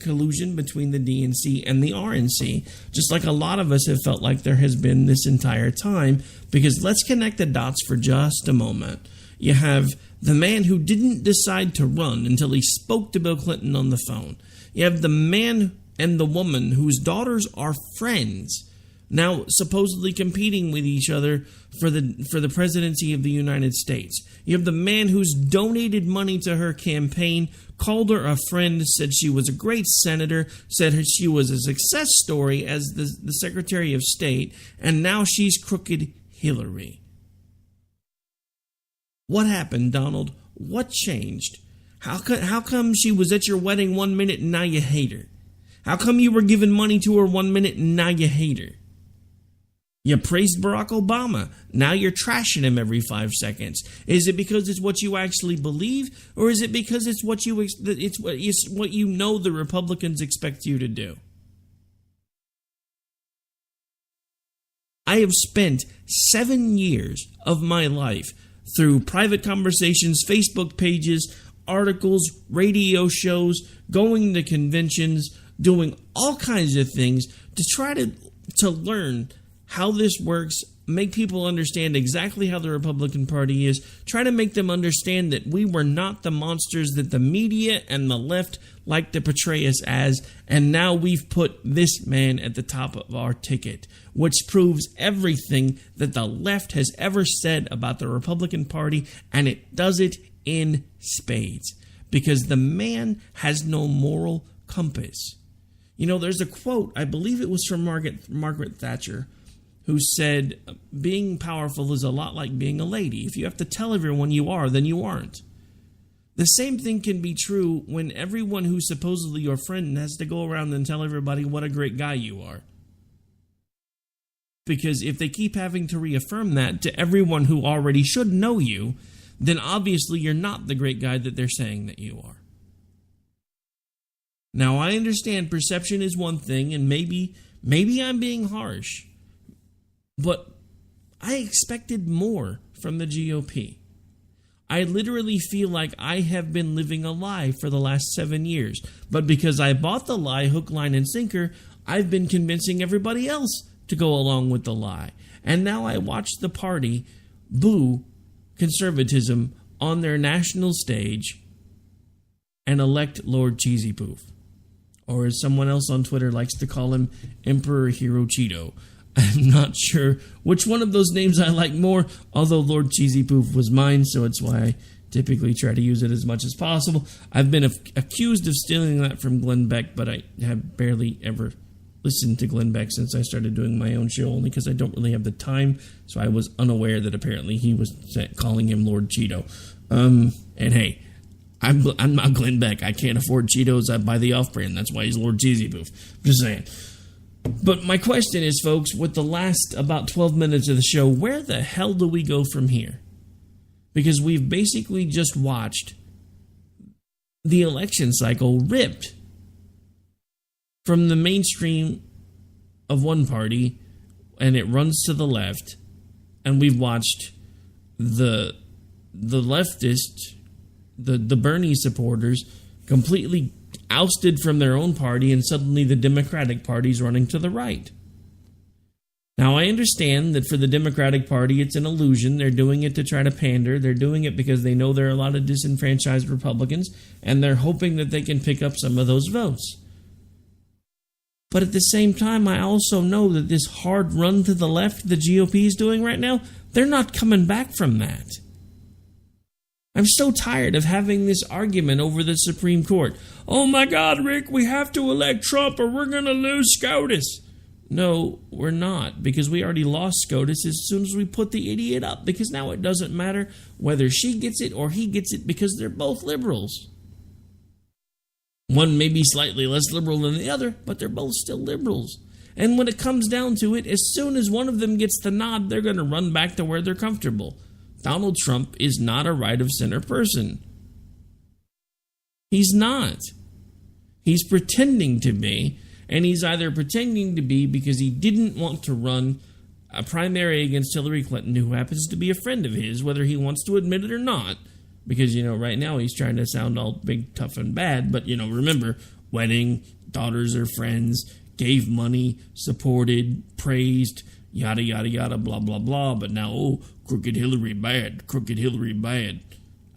collusion between the DNC and the RNC, just like a lot of us have felt like there has been this entire time? Because let's connect the dots for just a moment. You have the man who didn't decide to run until he spoke to Bill Clinton on the phone. You have the man and the woman whose daughters are friends, now supposedly competing with each other for the presidency of the United States. You have the man who's donated money to her campaign, called her a friend, said she was a great senator, said she was a success story as the Secretary of State, and now she's crooked Hillary. What happened, Donald? What changed? How come she was at your wedding 1 minute and now you hate her? How come you were giving money to her 1 minute and now you hate her? You praised Barack Obama. Now you're trashing him every 5 seconds. Is it because it's what you actually believe, or is it because it's what you know the Republicans expect you to do? I have spent 7 years of my life through private conversations, Facebook pages, articles, radio shows, going to conventions, doing all kinds of things to try to learn how this works, make people understand exactly how the Republican Party is, try to make them understand that we were not the monsters that the media and the left like to portray us as, and now we've put this man at the top of our ticket, which proves everything that the left has ever said about the Republican Party, and it does it in spades, because the man has no moral compass. You know, there's a quote, I believe it was from Margaret Thatcher, who said, being powerful is a lot like being a lady. If you have to tell everyone you are, then you aren't. The same thing can be true when everyone who's supposedly your friend has to go around and tell everybody what a great guy you are. Because if they keep having to reaffirm that to everyone who already should know you, then obviously you're not the great guy that they're saying that you are. Now, I understand perception is one thing, and maybe I'm being harsh. But I expected more from the GOP. I literally feel like I have been living a lie for the last 7 years. But because I bought the lie hook, line, and sinker, I've been convincing everybody else to go along with the lie. And now I watch the party boo conservatism on their national stage and elect Lord Cheesy Poof. Or as someone else on Twitter likes to call him, Emperor Hirochito. I'm not sure which one of those names I like more, although Lord Cheesy Poof was mine, so it's why I typically try to use it as much as possible. I've been accused of stealing that from Glenn Beck, but I have barely ever listened to Glenn Beck since I started doing my own show, only because I don't really have the time, so I was unaware that apparently he was calling him Lord Cheeto. And hey, I'm not Glenn Beck. I can't afford Cheetos. I buy the off-brand. That's why he's Lord Cheesy Poof. Just saying. But my question is, folks, with the last about 12 minutes of the show, where the hell do we go from here? Because we've basically just watched the election cycle ripped from the mainstream of one party, and it runs to the left, and we've watched the leftist, the Bernie supporters, completely ousted from their own party, and suddenly the Democratic Party's running to the right. Now, I understand that for the Democratic Party, it's an illusion. They're doing it to try to pander. They're doing it because they know there are a lot of disenfranchised Republicans, and they're hoping that they can pick up some of those votes. But at the same time, I also know that this hard run to the left the GOP is doing right now, they're not coming back from that. I'm so tired of having this argument over the Supreme Court. Oh my God, Rick, we have to elect Trump or we're going to lose SCOTUS. No, we're not, because we already lost SCOTUS as soon as we put the idiot up, because now it doesn't matter whether she gets it or he gets it, because they're both liberals. One may be slightly less liberal than the other, but they're both still liberals. And when it comes down to it, as soon as one of them gets the nod, they're going to run back to where they're comfortable. Donald Trump is not a right-of-center person. He's not. He's pretending to be, and he's either pretending to be because he didn't want to run a primary against Hillary Clinton, who happens to be a friend of his, whether he wants to admit it or not, because, right now he's trying to sound all big, tough, and bad, but, remember, wedding, daughters are friends, gave money, supported, praised, yada, yada, yada, blah, blah, blah, but now, crooked Hillary bad, crooked Hillary bad.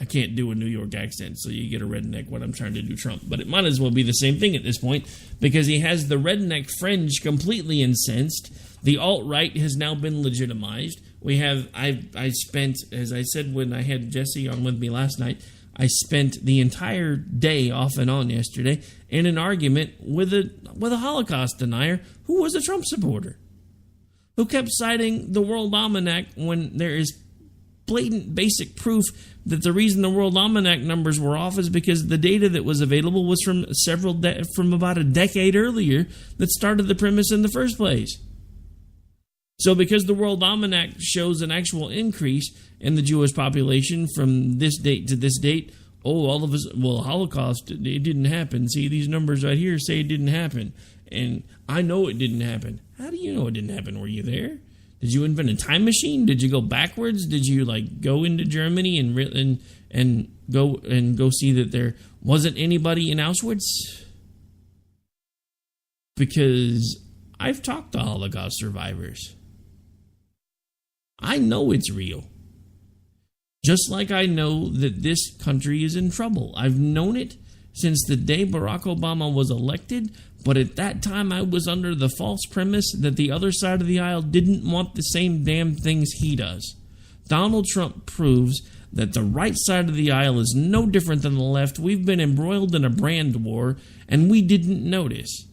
I can't do a New York accent, so you get a redneck when I'm trying to do Trump. But it might as well be the same thing at this point, because he has the redneck fringe completely incensed. The alt-right has now been legitimized. I spent, as I said when I had Jesse on with me last night, I spent the entire day off and on yesterday in an argument with a Holocaust denier who was a Trump supporter, who kept citing the World Almanac when there is blatant basic proof that the reason the World Almanac numbers were off is because the data that was available was from about a decade earlier that started the premise in the first place. So because the World Almanac shows an actual increase in the Jewish population from this date to this date, all of us, Holocaust, it didn't happen. See, these numbers right here say it didn't happen. And I know it didn't happen. How do you know it didn't happen? Were you there? Did you invent a time machine? Did you go backwards? Did you go into Germany and go see that there wasn't anybody in Auschwitz? Because I've talked to Holocaust survivors. I know it's real. Just like I know that this country is in trouble. I've known it since the day Barack Obama was elected, but at that time I was under the false premise that the other side of the aisle didn't want the same damn things he does. Donald Trump proves that the right side of the aisle is no different than the left. We've been embroiled in a brand war, and we didn't notice.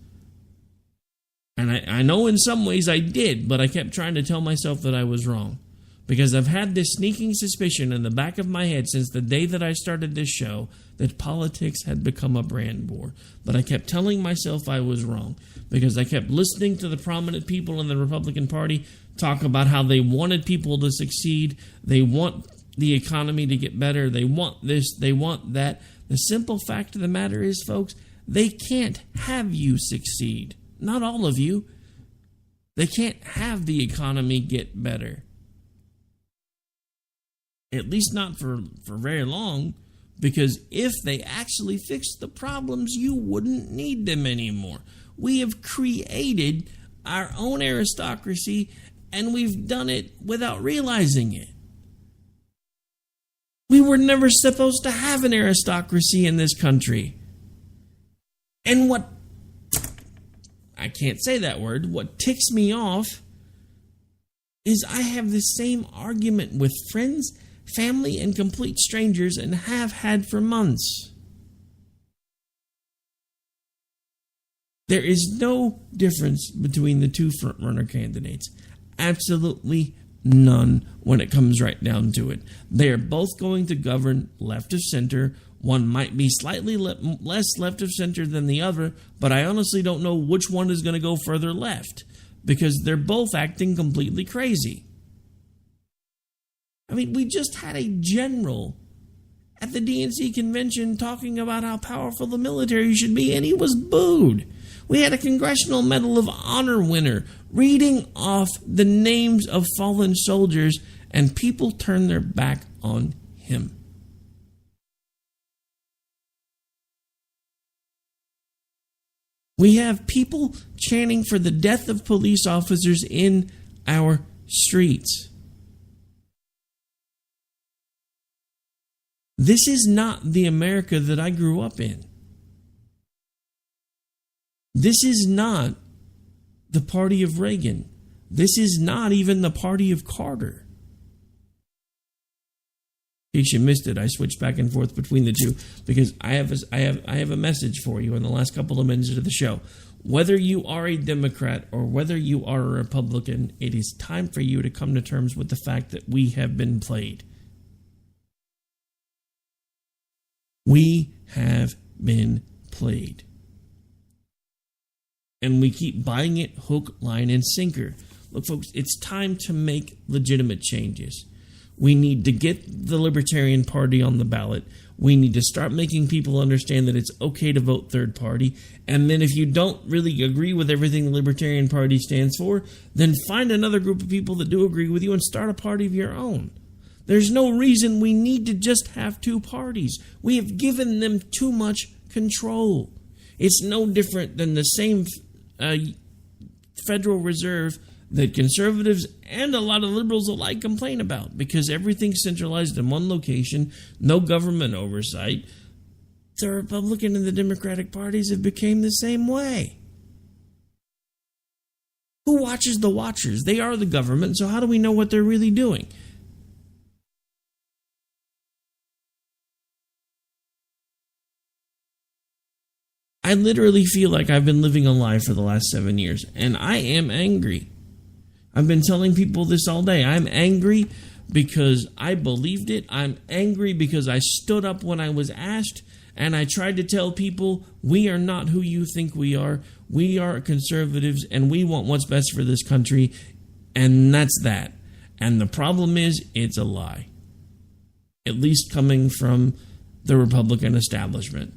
And I know in some ways I did, but I kept trying to tell myself that I was wrong. Because I've had this sneaking suspicion in the back of my head since the day that I started this show that politics had become a brand war. But I kept telling myself I was wrong because I kept listening to the prominent people in the Republican Party talk about how they wanted people to succeed. They want the economy to get better. They want this. They want that. The simple fact of the matter is, folks, they can't have you succeed. Not all of you. They can't have the economy get better. At least not for very long, because if they actually fixed the problems, you wouldn't need them anymore. We have created our own aristocracy, and we've done it without realizing it. We were never supposed to have an aristocracy in this country. And I can't say that word, what ticks me off is I have the same argument with friends, family, and complete strangers, and have had for months. There is no difference between the two frontrunner candidates. Absolutely none when it comes right down to it. They are both going to govern left of center. One might be slightly less left of center than the other, but I honestly don't know which one is going to go further left, because they're both acting completely crazy. I mean, we just had a general at the DNC convention talking about how powerful the military should be, and he was booed. We had a Congressional Medal of Honor winner reading off the names of fallen soldiers, and people turned their back on him. We have people chanting for the death of police officers in our streets. This is not the America that I grew up in. This is not the party of Reagan. This is not even the party of Carter. In case you missed it, I switched back and forth between the two because I have a message for you in the last couple of minutes of the show. Whether you are a Democrat or whether you are a Republican, it is time for you to come to terms with the fact that we have been played. We have been played. And we keep buying it hook, line, and sinker. Look, folks, it's time to make legitimate changes. We need to get the Libertarian Party on the ballot. We need to start making people understand that it's okay to vote third party. And then if you don't really agree with everything the Libertarian Party stands for, then find another group of people that do agree with you and start a party of your own. There's no reason we need to just have two parties. We have given them too much control. It's no different than the same Federal Reserve that conservatives and a lot of liberals alike complain about, because everything's centralized in one location, no government oversight. The Republican and the Democratic parties have become the same way. Who watches the watchers? They are the government, so how do we know what they're really doing? I literally feel like I've been living a lie for the last 7 years, and I am angry. I've been telling people this all day. I'm angry because I believed it. I'm angry because I stood up when I was asked, and I tried to tell people, we are not who you think we are. We are conservatives, and we want what's best for this country, and that's that. And the problem is, it's a lie. At least coming from the Republican establishment.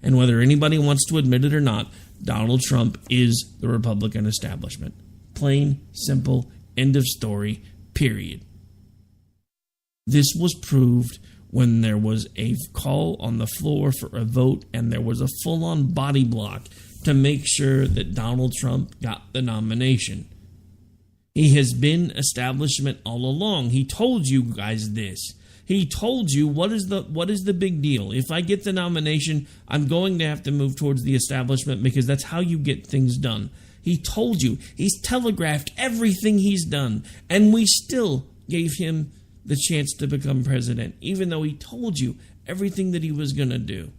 And whether anybody wants to admit it or not, Donald Trump is the Republican establishment. Plain, simple, end of story, period. This was proved when there was a call on the floor for a vote and there was a full-on body block to make sure that Donald Trump got the nomination. He has been establishment all along. He told you guys this. He told you, what is the big deal? If I get the nomination, I'm going to have to move towards the establishment because that's how you get things done. He told you. He's telegraphed everything he's done. And we still gave him the chance to become president, even though he told you everything that he was going to do.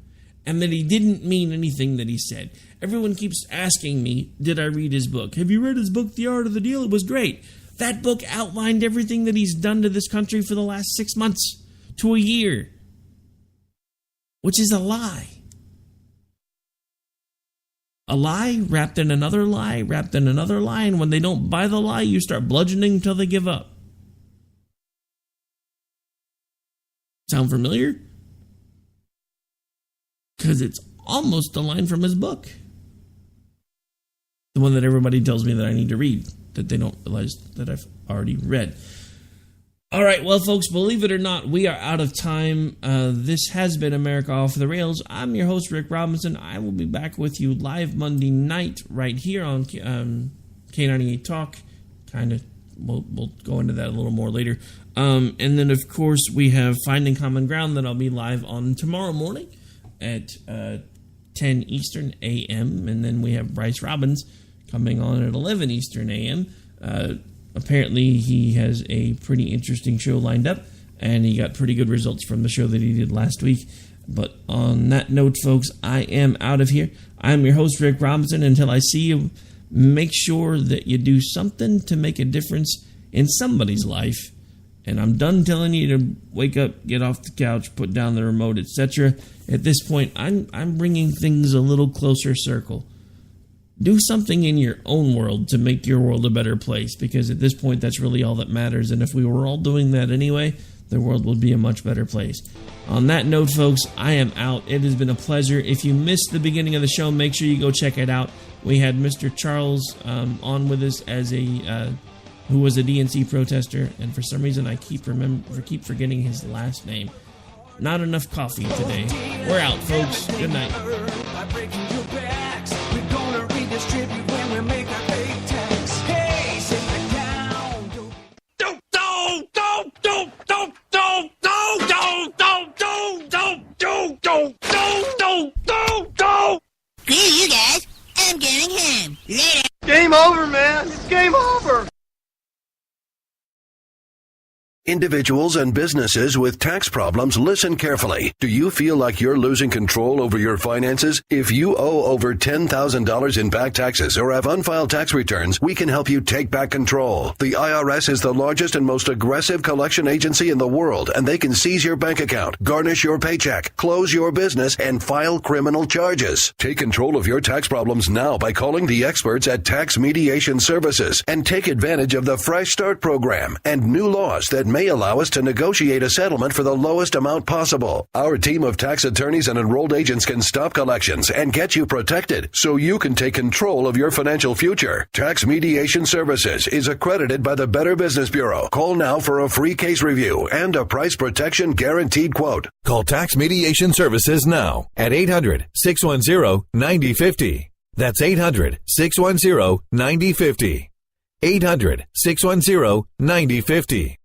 And that he didn't mean anything that he said. Everyone keeps asking me, did I read his book? Have you read his book, The Art of the Deal? It was great. That book outlined everything that he's done to this country for the last 6 months to a year. Which is a lie. A lie wrapped in another lie, wrapped in another lie, and when they don't buy the lie, you start bludgeoning until they give up. Sound familiar? Because it's almost a line from his book. The one that everybody tells me that I need to read, that they don't realize that I've already read. All right, well, folks, believe it or not, we are out of time. This has been America Off the Rails. I'm your host, Rick Robinson. I will be back with you live Monday night right here on K98 Talk. We'll go into that a little more later. And then, of course, we have Finding Common Ground that I'll be live on tomorrow morning at 10 Eastern a.m. And then we have Bryce Robbins coming on at 11 Eastern a.m. Apparently, he has a pretty interesting show lined up, and he got pretty good results from the show that he did last week. But on that note, folks, I am out of here. I'm your host, Rick Robinson. Until I see you, make sure that you do something to make a difference in somebody's life. And I'm done telling you to wake up, get off the couch, put down the remote, etc. At this point, I'm bringing things a little closer circle. Do something in your own world to make your world a better place, because at this point, that's really all that matters. And if we were all doing that anyway, the world would be a much better place. On that note, folks, I am out. It has been a pleasure. If you missed the beginning of the show, make sure you go check it out. We had Mr. Charles on with us as who was a DNC protester, and for some reason I keep forgetting his last name. Not enough coffee today. We're out, folks. Good night. Screw you guys. I'm going home. Later. Game over, man. It's game over. Individuals and businesses with tax problems, listen carefully. Do you feel like you're losing control over your finances? If you owe over $10,000 in back taxes or have unfiled tax returns, we can help you take back control. The IRS is the largest and most aggressive collection agency in the world, and they can seize your bank account, garnish your paycheck, close your business, and file criminal charges. Take control of your tax problems now by calling the experts at Tax Mediation Services and take advantage of the Fresh Start program and new laws that may allow us to negotiate a settlement for the lowest amount possible. Our team of tax attorneys and enrolled agents can stop collections and get you protected so you can take control of your financial future. Tax Mediation Services is accredited by the Better Business Bureau. Call now for a free case review and a price protection guaranteed quote. Call Tax Mediation Services now at 800-610-9050. That's 800-610-9050. 800-610-9050.